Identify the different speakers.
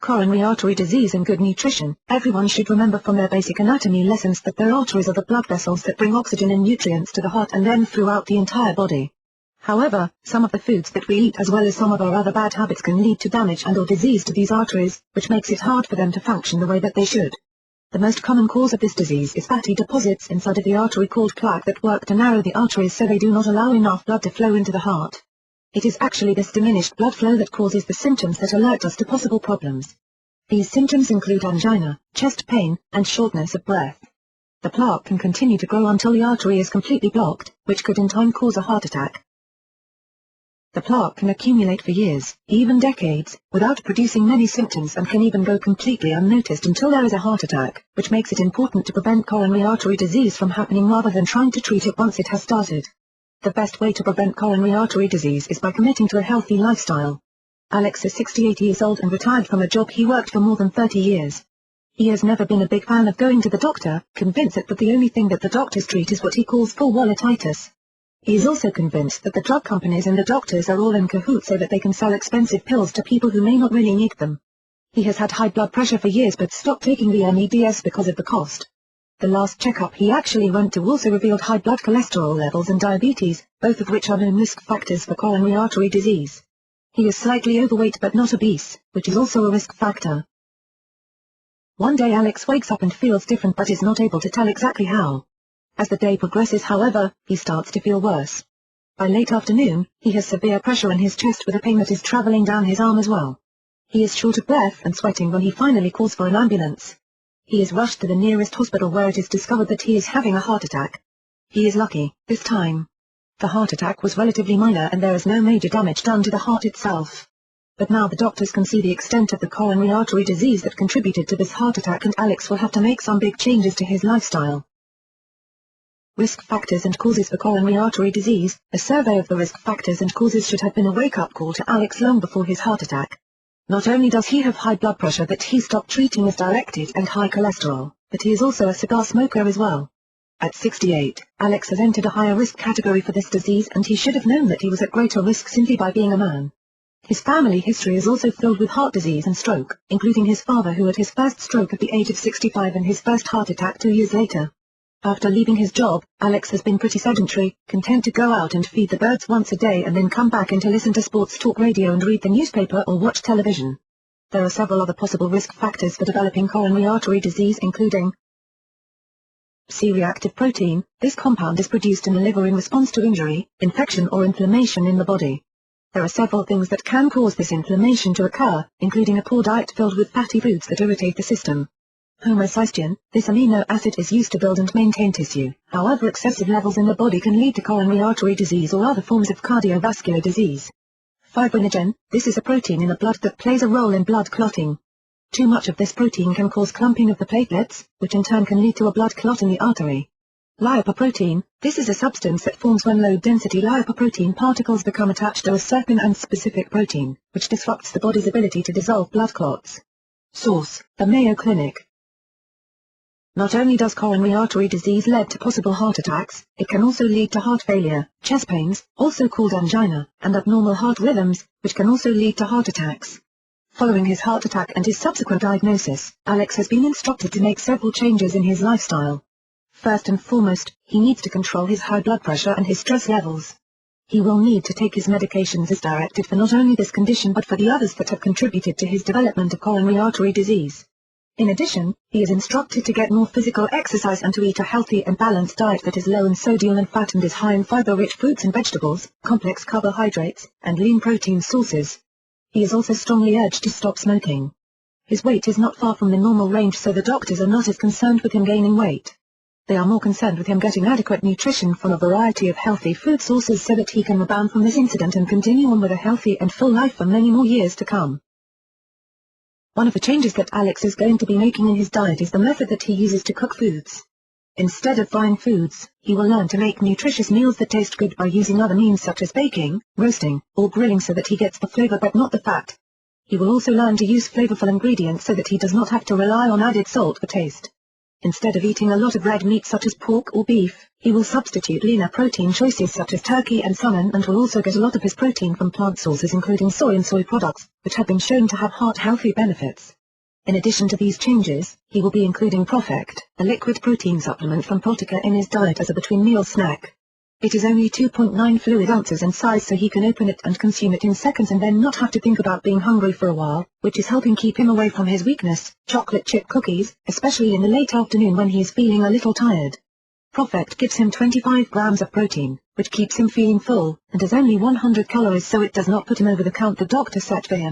Speaker 1: Coronary artery disease and good nutrition. Everyone should remember from their basic anatomy lessons that their arteries are the blood vessels that bring oxygen and nutrients to the heart and then throughout the entire body. However, some of the foods that we eat as well as some of our other bad habits can lead to damage and/or disease to these arteries, which makes it hard for them to function the way that they should. The most common cause of this disease is fatty deposits inside of the artery called plaque that work to narrow the arteries so they do not allow enough blood to flow into the heart. It is actually this diminished blood flow that causes the symptoms that alert us to possible problems. These symptoms include angina, chest pain, and shortness of breath. The plaque can continue to grow until the artery is completely blocked, which could in time cause a heart attack. The plaque can accumulate for years, even decades, without producing many symptoms and can even go completely unnoticed until there is a heart attack, which makes it important to prevent coronary artery disease from happening rather than trying to treat it once it has started. The best way to prevent coronary artery disease is by committing to a healthy lifestyle. Alex is 68 years old and retired from a job he worked for more than 30 years. He has never been a big fan of going to the doctor, convinced that the only thing that the doctors treat is what he calls full walletitis. He is also convinced that the drug companies and the doctors are all in cahoots so that they can sell expensive pills to people who may not really need them. He has had high blood pressure for years but stopped taking the meds because of the cost. The last checkup he actually went to also revealed high blood cholesterol levels and diabetes, both of which are known risk factors for coronary artery disease. He is slightly overweight but not obese, which is also a risk factor. One day Alex wakes up and feels different but is not able to tell exactly how. As the day progresses, however, he starts to feel worse. By late afternoon, he has severe pressure in his chest with a pain that is traveling down his arm as well. He is short of breath and sweating when he finally calls for an ambulance. He is rushed to the nearest hospital where it is discovered that he is having a heart attack. He is lucky, this time. The heart attack was relatively minor and there is no major damage done to the heart itself. But now the doctors can see the extent of the coronary artery disease that contributed to this heart attack and Alex will have to make some big changes to his lifestyle. Risk factors and causes for coronary artery disease. A survey of the risk factors and causes should have been a wake-up call to Alex long before his heart attack. Not only does he have high blood pressure that he stopped treating as directed and high cholesterol, but he is also a cigar smoker as well. At 68, Alex has entered a higher risk category for this disease and he should have known that he was at greater risk simply by being a man. His family history is also filled with heart disease and stroke, including his father who had his first stroke at the age of 65 and his first heart attack 2 years later. After leaving his job, Alex has been pretty sedentary, content to go out and feed the birds once a day and then come back in to listen to sports talk radio and read the newspaper or watch television. There are several other possible risk factors for developing coronary artery disease including C-reactive protein. This compound is produced in the liver in response to injury, infection or inflammation in the body. There are several things that can cause this inflammation to occur, including a poor diet filled with fatty foods that irritate the system. Homocysteine, this amino acid is used to build and maintain tissue, however excessive levels in the body can lead to coronary artery disease or other forms of cardiovascular disease. Fibrinogen, this is a protein in the blood that plays a role in blood clotting. Too much of this protein can cause clumping of the platelets, which in turn can lead to a blood clot in the artery. Lipoprotein, this is a substance that forms when low-density lipoprotein particles become attached to a certain and specific protein, which disrupts the body's ability to dissolve blood clots. Source: the Mayo Clinic. Not only does coronary artery disease lead to possible heart attacks, it can also lead to heart failure, chest pains, also called angina, and abnormal heart rhythms, which can also lead to heart attacks. Following his heart attack and his subsequent diagnosis, Alex has been instructed to make several changes in his lifestyle. First and foremost, he needs to control his high blood pressure and his stress levels. He will need to take his medications as directed for not only this condition but for the others that have contributed to his development of coronary artery disease. In addition, he is instructed to get more physical exercise and to eat a healthy and balanced diet that is low in sodium and fat and is high in fiber-rich fruits and vegetables, complex carbohydrates, and lean protein sources. He is also strongly urged to stop smoking. His weight is not far from the normal range, so the doctors are not as concerned with him gaining weight. They are more concerned with him getting adequate nutrition from a variety of healthy food sources so that he can rebound from this incident and continue on with a healthy and full life for many more years to come. One of the changes that Alex is going to be making in his diet is the method that he uses to cook foods. Instead of frying foods, he will learn to make nutritious meals that taste good by using other means such as baking, roasting, or grilling so that he gets the flavor but not the fat. He will also learn to use flavorful ingredients so that he does not have to rely on added salt for taste. Instead of eating a lot of red meat such as pork or beef, he will substitute leaner protein choices such as turkey and salmon, and will also get a lot of his protein from plant sources including soy and soy products, which have been shown to have heart-healthy benefits. In addition to these changes, he will be including ProfectR, a liquid protein supplement from Protica, in his diet as a between-meal snack. It is only 2.9 fluid ounces in size, so he can open it and consume it in seconds and then not have to think about being hungry for a while, which is helping keep him away from his weakness, chocolate chip cookies, especially in the late afternoon when he is feeling a little tired. ProfectR gives him 25 grams of protein, which keeps him feeling full, and has only 100 calories, so it does not put him over the count the doctor set for him.